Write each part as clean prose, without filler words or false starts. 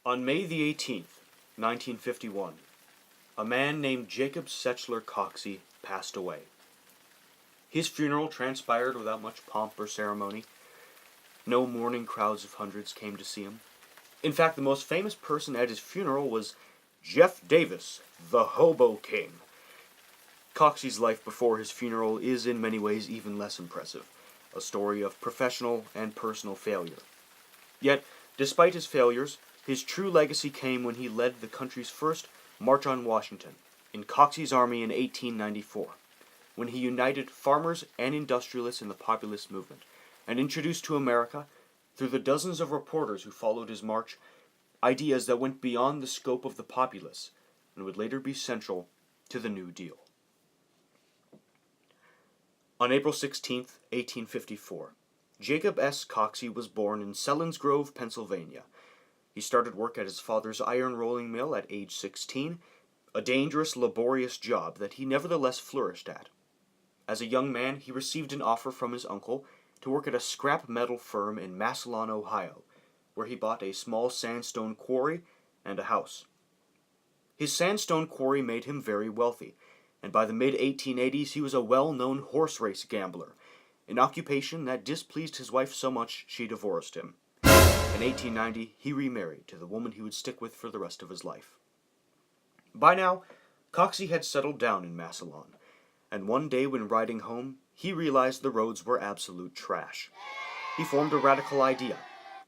On May the 18th, 1951, a man named Jacob Coxey passed away. His funeral transpired without much pomp or ceremony. No mourning crowds of hundreds came to see him. In fact, the most famous person at his funeral was Jeff Davis, the Hobo King. Coxey's life before his funeral is in many ways even less impressive, a story of professional and personal failure. Yet, despite his failures, his true legacy came when he led the country's first March on Washington in Coxey's Army in 1894, when he united farmers and industrialists in the populist movement, and introduced to America, through the dozens of reporters who followed his march, ideas that went beyond the scope of the populace and would later be central to the New Deal. On April 16, 1854, Jacob S. Coxey was born in Selinsgrove, Pennsylvania. He started work at his father's iron rolling mill at age 16, a dangerous, laborious job that he nevertheless flourished at. As a young man, he received an offer from his uncle to work at a scrap metal firm in Massillon, Ohio, where he bought a small sandstone quarry and a house. His sandstone quarry made him very wealthy, and by the mid-1880s he was a well-known horse race gambler, an occupation that displeased his wife so much she divorced him. In 1890, he remarried to the woman he would stick with for the rest of his life. By now, Coxey had settled down in Massillon, and one day when riding home, he realized the roads were absolute trash. He formed a radical idea.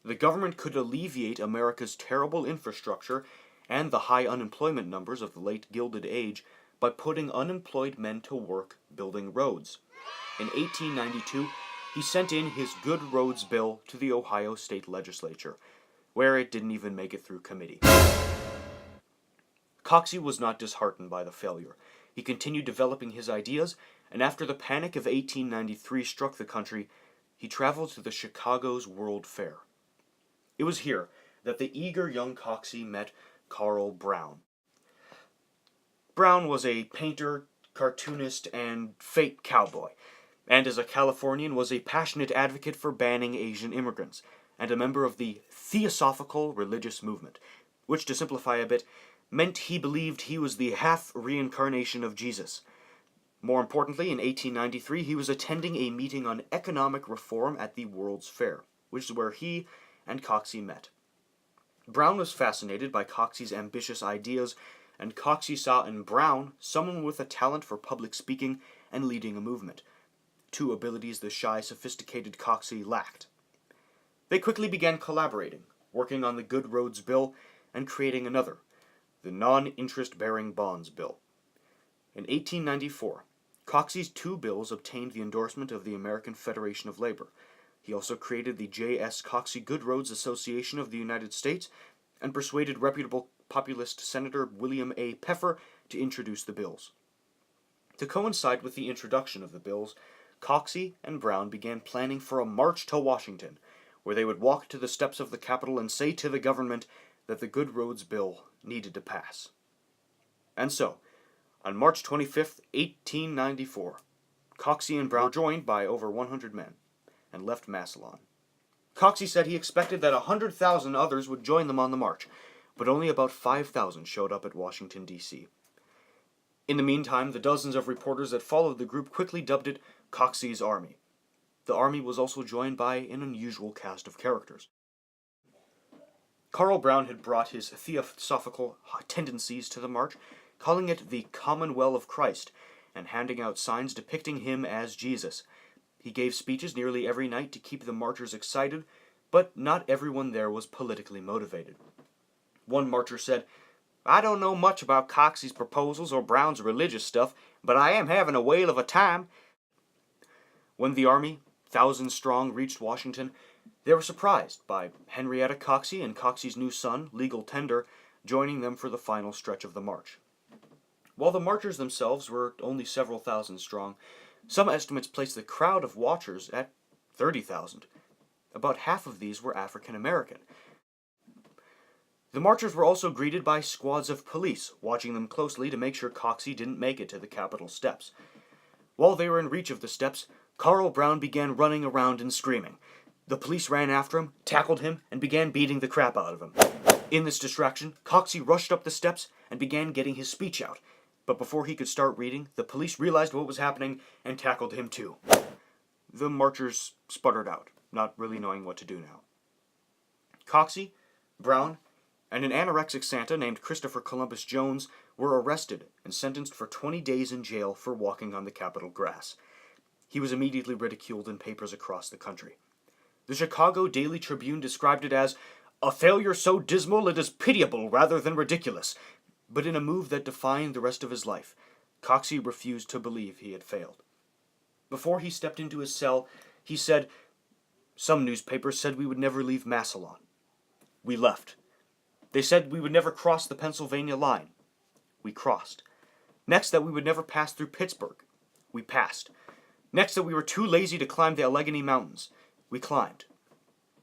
The government could alleviate America's terrible infrastructure and the high unemployment numbers of the late Gilded Age by putting unemployed men to work building roads. In 1892, he sent in his Good Roads Bill to the Ohio State Legislature, where it didn't even make it through committee. Coxey was not disheartened by the failure. He continued developing his ideas, and after the Panic of 1893 struck the country, he traveled to the Chicago's World Fair. It was here that the eager young Coxey met Carl Brown. Brown was a painter, cartoonist, and fake cowboy, and as a Californian was a passionate advocate for banning Asian immigrants, and a member of the Theosophical religious movement, which, to simplify a bit, meant he believed he was the half-reincarnation of Jesus. More importantly, in 1893, he was attending a meeting on economic reform at the World's Fair, which is where he and Coxey met. Brown was fascinated by Coxey's ambitious ideas, and Coxey saw in Brown someone with a talent for public speaking and leading a movement, two abilities the shy, sophisticated Coxey lacked. They quickly began collaborating, working on the Good Roads Bill and creating another, the Non-Interest-Bearing Bonds Bill. In 1894, Coxey's two bills obtained the endorsement of the American Federation of Labor. He also created the J.S. Coxey Good Roads Association of the United States and persuaded reputable populist Senator William A. Peffer to introduce the bills. To coincide with the introduction of the bills, Coxey and Brown began planning for a march to Washington, where they would walk to the steps of the Capitol and say to the government that the Good Roads Bill needed to pass. And so, on March 25, 1894, Coxey and Brown were joined by over 100 men and left Massillon. Coxey said he expected that 100,000 others would join them on the march, but only about 5,000 showed up at Washington, D.C. In the meantime, the dozens of reporters that followed the group quickly dubbed it Coxey's Army. The army was also joined by an unusual cast of characters. Carl Brown had brought his theosophical tendencies to the march, calling it the Commonwealth of Christ, and handing out signs depicting him as Jesus. He gave speeches nearly every night to keep the marchers excited, but not everyone there was politically motivated. One marcher said, "I don't know much about Coxey's proposals or Brown's religious stuff, but I am having a whale of a time." When the army, thousands strong, reached Washington, they were surprised by Henrietta Coxey and Coxey's new son, Legal Tender, joining them for the final stretch of the march. While the marchers themselves were only several thousand strong, some estimates place the crowd of watchers at 30,000. About half of these were African American. The marchers were also greeted by squads of police, watching them closely to make sure Coxey didn't make it to the Capitol steps. While they were in reach of the steps, Carl Brown began running around and screaming. The police ran after him, tackled him, and began beating the crap out of him. In this distraction, Coxey rushed up the steps and began getting his speech out. But before he could start reading, the police realized what was happening and tackled him too. The marchers sputtered out, not really knowing what to do now. Coxey, Brown, and an anorexic Santa named Christopher Columbus Jones were arrested and sentenced for 20 days in jail for walking on the Capitol grass. He was immediately ridiculed in papers across the country. The Chicago Daily Tribune described it as a failure so dismal it is pitiable rather than ridiculous. But in a move that defined the rest of his life, Coxey refused to believe he had failed. Before he stepped into his cell, he said, "Some newspapers said we would never leave Massillon. We left. They said we would never cross the Pennsylvania line. We crossed. Next, that we would never pass through Pittsburgh. We passed. Next, that we were too lazy to climb the Allegheny Mountains. We climbed.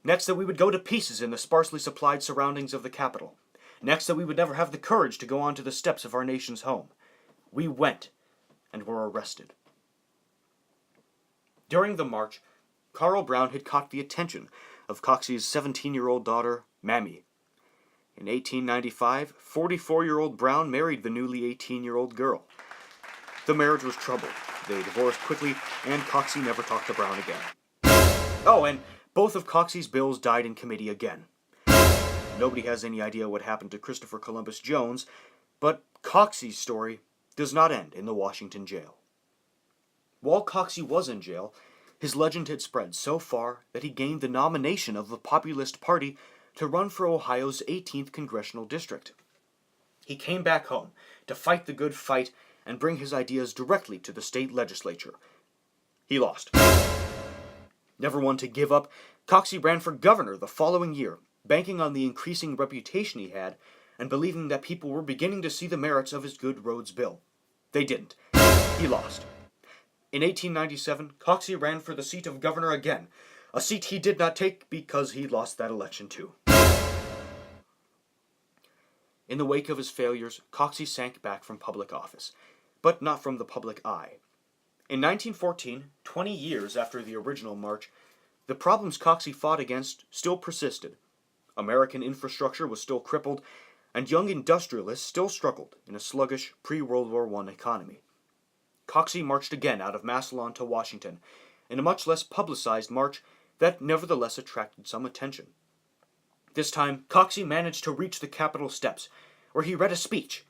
Next, that we would go to pieces in the sparsely supplied surroundings of the Capitol. Next, that we would never have the courage to go onto the steps of our nation's home. We went, and were arrested." During the march, Carl Brown had caught the attention of Coxey's 17-year-old daughter, Mammy. In 1895, 44-year-old Brown married the newly 18-year-old girl. The marriage was troubled. They divorced quickly, and Coxey never talked to Brown again. Oh, and both of Coxey's bills died in committee again. Nobody has any idea what happened to Christopher Columbus Jones, but Coxey's story does not end in the Washington jail. While Coxey was in jail, his legend had spread so far that he gained the nomination of the Populist Party to run for Ohio's 18th congressional district. He came back home to fight the good fight and bring his ideas directly to the state legislature. He lost. Never one to give up, Coxey ran for governor the following year, banking on the increasing reputation he had and believing that people were beginning to see the merits of his good roads bill. They didn't. He lost. In 1897, Coxey ran for the seat of governor again, a seat he did not take because he lost that election too. In the wake of his failures, Coxey sank back from public office, but not from the public eye. In 1914, 20 years after the original march, the problems Coxey fought against still persisted. American infrastructure was still crippled, and young industrialists still struggled in a sluggish pre-World War I economy. Coxey marched again out of Massillon to Washington, in a much less publicized march that nevertheless attracted some attention. This time, Coxey managed to reach the Capitol steps, where he read a speech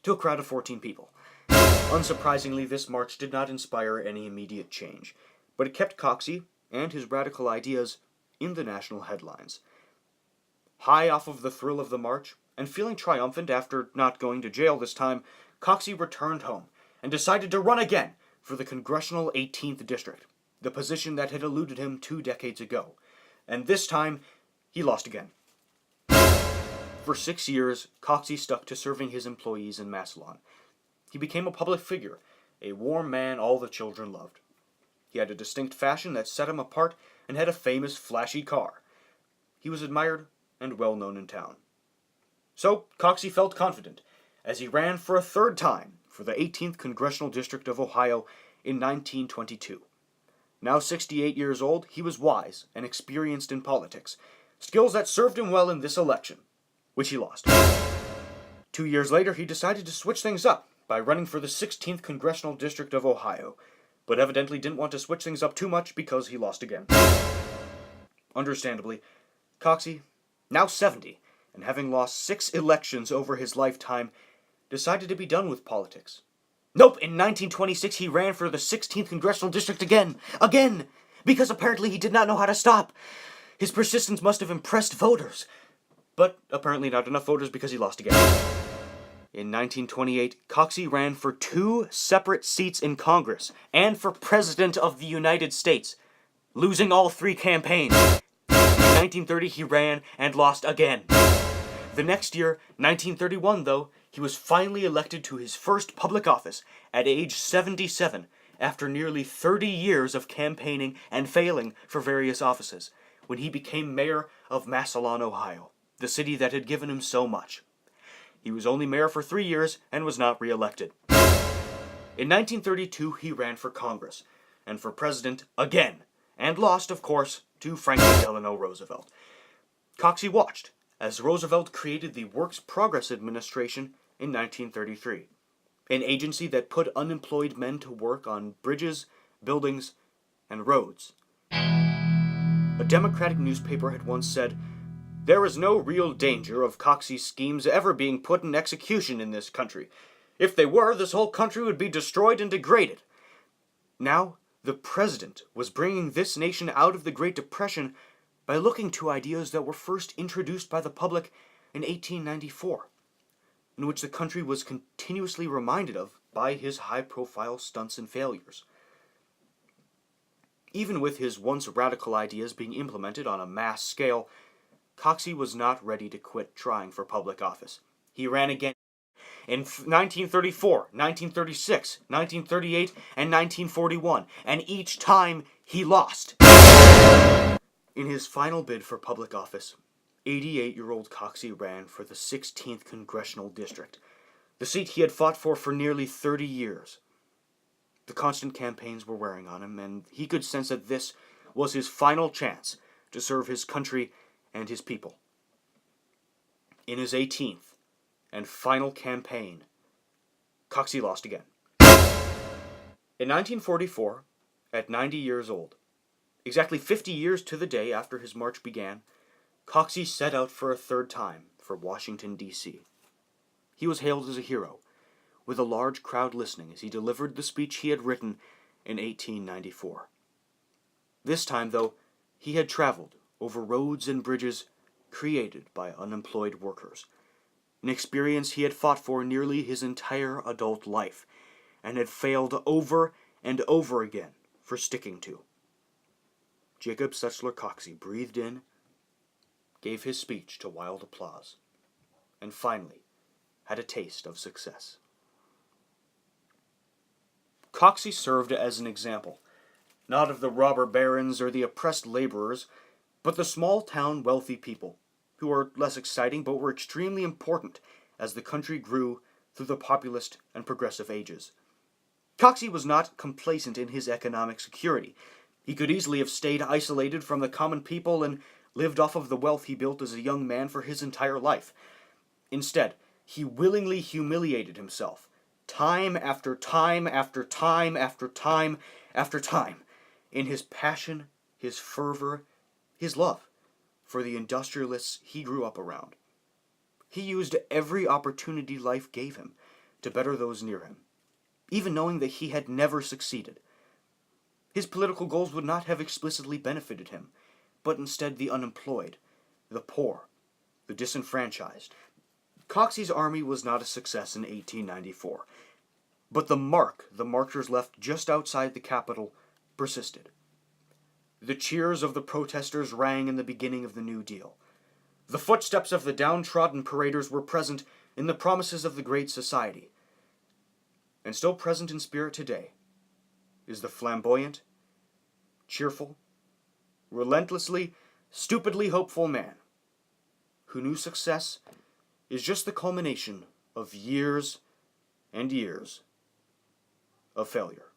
to a crowd of 14 people. Unsurprisingly, this march did not inspire any immediate change, but it kept Coxey and his radical ideas in the national headlines. High off of the thrill of the march, and feeling triumphant after not going to jail this time, Coxey returned home and decided to run again for the congressional 18th district, the position that had eluded him 2 decades ago. And this time, he lost again. For 6 years, Coxey stuck to serving his employees in Massillon. He became a public figure, a warm man all the children loved. He had a distinct fashion that set him apart and had a famous, flashy car. He was admired and well known in town. So, Coxey felt confident as he ran for a 3rd time for the 18th Congressional District of Ohio in 1922. Now 68 years old, he was wise and experienced in politics, skills that served him well in this election, which he lost. 2 years later, he decided to switch things up by running for the 16th Congressional District of Ohio, but evidently didn't want to switch things up too much because he lost again. Understandably, Coxey, now 70, and having lost 6 elections over his lifetime, decided to be done with politics. Nope, in 1926 he ran for the 16th Congressional District again, because apparently he did not know how to stop. His persistence must have impressed voters, but apparently not enough voters because he lost again. In 1928, Coxey ran for 2 separate seats in Congress and for President of the United States, losing all 3 campaigns. In 1930, he ran and lost again. The next year, 1931, though, he was finally elected to his first public office at age 77 after nearly 30 years of campaigning and failing for various offices, when he became mayor of Massillon, Ohio, the city that had given him so much. He was only mayor for 3 years and was not re-elected. In 1932, he ran for Congress, and for president again, and lost, of course, to Franklin Delano Roosevelt. Coxey watched as Roosevelt created the Works Progress Administration in 1933, an agency that put unemployed men to work on bridges, buildings, and roads. A Democratic newspaper had once said, "There is no real danger of Coxey's schemes ever being put in execution in this country. If they were, this whole country would be destroyed and degraded." Now, the president was bringing this nation out of the Great Depression by looking to ideas that were first introduced by the public in 1894, in which the country was continuously reminded of by his high-profile stunts and failures. Even with his once radical ideas being implemented on a mass scale, Coxey was not ready to quit trying for public office. He ran again in 1934, 1936, 1938, and 1941, and each time he lost. In his final bid for public office, 88-year-old Coxey ran for the 16th Congressional District, the seat he had fought for nearly 30 years. The constant campaigns were wearing on him, and he could sense that this was his final chance to serve his country and his people. In his 18th and final campaign, Coxey lost again. In 1944, at 90 years old, exactly 50 years to the day after his march began, Coxey set out for a third time for Washington, D.C. He was hailed as a hero, with a large crowd listening as he delivered the speech he had written in 1894. This time, though, he had traveled over roads and bridges created by unemployed workers, an experience he had fought for nearly his entire adult life, and had failed over and over again for sticking to. Jacob Coxey breathed in, gave his speech to wild applause, and finally had a taste of success. Coxey served as an example, not of the robber barons or the oppressed laborers, but the small-town wealthy people, who were less exciting but were extremely important as the country grew through the populist and progressive ages. Coxey was not complacent in his economic security. He could easily have stayed isolated from the common people and lived off of the wealth he built as a young man for his entire life. Instead, he willingly humiliated himself, time after time after time after time after time, in his passion, his fervor, his love for the industrialists he grew up around. He used every opportunity life gave him to better those near him, even knowing that he had never succeeded. His political goals would not have explicitly benefited him, but instead the unemployed, the poor, the disenfranchised. Coxey's army was not a success in 1894, but the mark the marchers left just outside the Capitol persisted. The cheers of the protesters rang in the beginning of the New Deal. The footsteps of the downtrodden paraders were present in the promises of the Great Society. And still present in spirit today is the flamboyant, cheerful, relentlessly, stupidly hopeful man who knew success is just the culmination of years and years of failure.